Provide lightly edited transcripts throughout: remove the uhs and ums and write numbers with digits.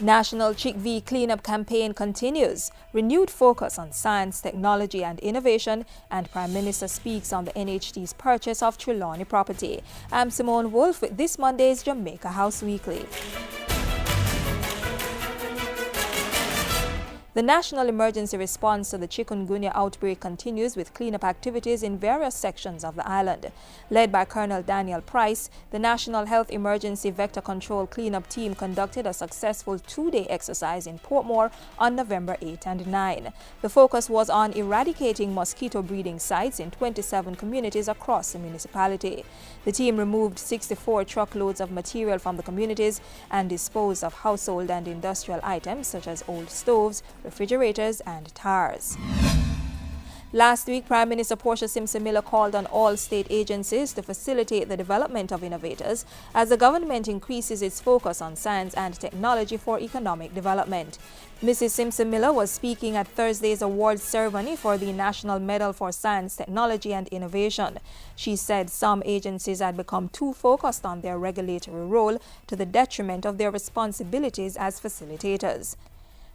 National Chick V Cleanup Campaign continues. Renewed focus on science, technology and innovation, and Prime Minister speaks on the NHT's purchase of Trelawney property. I'm Simone Wolf with this Monday's Jamaica House Weekly. The national emergency response to the chikungunya outbreak continues with cleanup activities in various sections of the island. Led by Colonel Daniel Price, the National Health Emergency Vector Control Cleanup Team conducted a successful two-day exercise in Portmore on November 8 and 9. The focus was on eradicating mosquito breeding sites in 27 communities across the municipality. The team removed 64 truckloads of material from the communities and disposed of household and industrial items such as old stoves, refrigerators and tires. Last week, Prime Minister Portia Simpson Miller called on all state agencies to facilitate the development of innovators as the government increases its focus on science and technology for economic development. Mrs. Simpson Miller was speaking at Thursday's awards ceremony for the National Medal for Science, Technology and Innovation. She said some agencies had become too focused on their regulatory role to the detriment of their responsibilities as facilitators.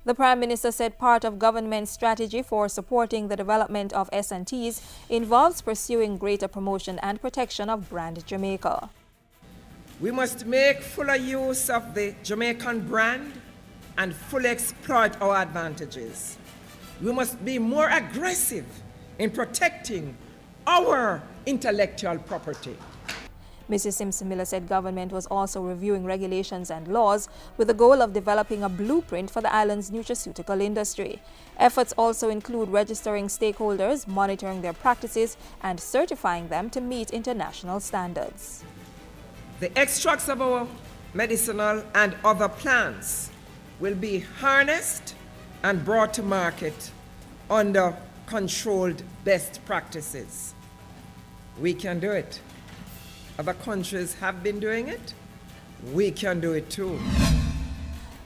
The Prime Minister said part of government's strategy for supporting the development of S&Ts involves pursuing greater promotion and protection of brand Jamaica. We must make fuller use of the Jamaican brand and fully exploit our advantages. We must be more aggressive in protecting our intellectual property. Mrs. Simpson Miller said government was also reviewing regulations and laws with the goal of developing a blueprint for the island's nutraceutical industry. Efforts also include registering stakeholders, monitoring their practices, and certifying them to meet international standards. The extracts of our medicinal and other plants will be harnessed and brought to market under controlled best practices. We can do it. Other countries have been doing it. We can do it too.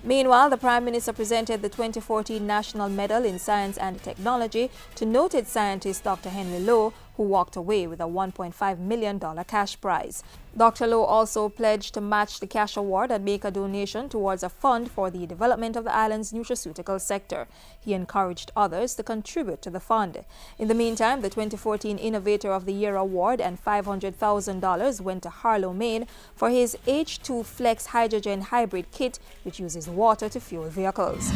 Meanwhile, the Prime Minister presented the 2014 National Medal in Science and Technology to noted scientist Dr. Henry Lowe, who walked away with a $1.5 million cash prize. Dr. Lowe also pledged to match the cash award and make a donation towards a fund for the development of the island's nutraceutical sector. He encouraged others to contribute to the fund. In the meantime, the 2014 Innovator of the Year award and $500,000 went to Harlow, Maine for his H2 Flex hydrogen hybrid kit, which uses water to fuel vehicles.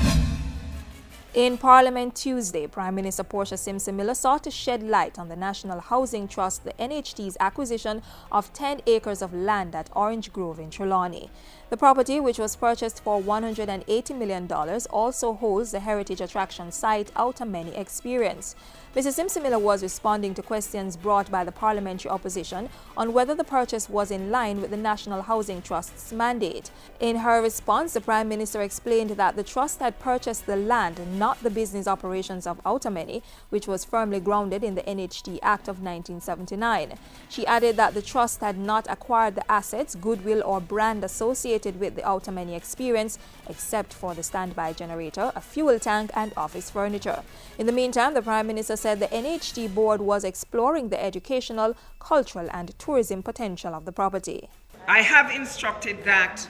In Parliament Tuesday, Prime Minister Portia Simpson Miller sought to shed light on the National Housing Trust, the NHT's acquisition of 10 acres of land at Orange Grove in Trelawney. The property, which was purchased for $180 million, also holds the heritage attraction site Outer Many Experience. Mrs. Simpson Miller was responding to questions brought by the parliamentary opposition on whether the purchase was in line with the National Housing Trust's mandate. In her response, the Prime Minister explained that the trust had purchased the land, not the business operations of Outer Many, which was firmly grounded in the NHT Act of 1979. She added that the trust had not acquired the assets, goodwill or brand associated with the Outer Many Experience, except for the standby generator, a fuel tank and office furniture. In the meantime, the Prime Minister said the NHT board was exploring the educational, cultural and tourism potential of the property. I have instructed that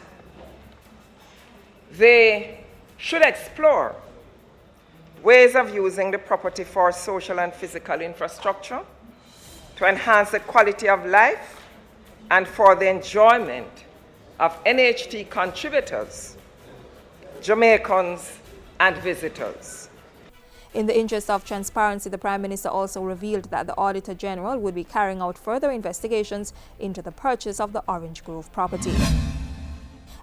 they should explore ways of using the property for social and physical infrastructure to enhance the quality of life and for the enjoyment of NHT contributors, Jamaicans and visitors. In the interest of transparency, the Prime Minister also revealed that the Auditor General would be carrying out further investigations into the purchase of the Orange Grove property.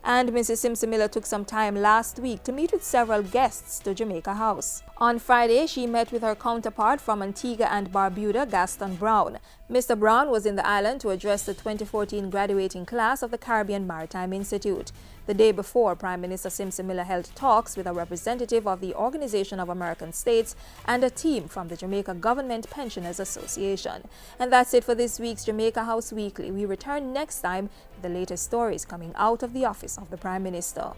And Mrs. Simpson Miller took some time last week to meet with several guests to Jamaica House. On Friday, she met with her counterpart from Antigua and Barbuda, Gaston Brown. Mr. Brown was in the island to address the 2014 graduating class of the Caribbean Maritime Institute. The day before, Prime Minister Simpson Miller held talks with a representative of the Organization of American States and a team from the Jamaica Government Pensioners Association. And that's it for this week's Jamaica House Weekly. We return next time with the latest stories coming out of the office of the Prime Minister.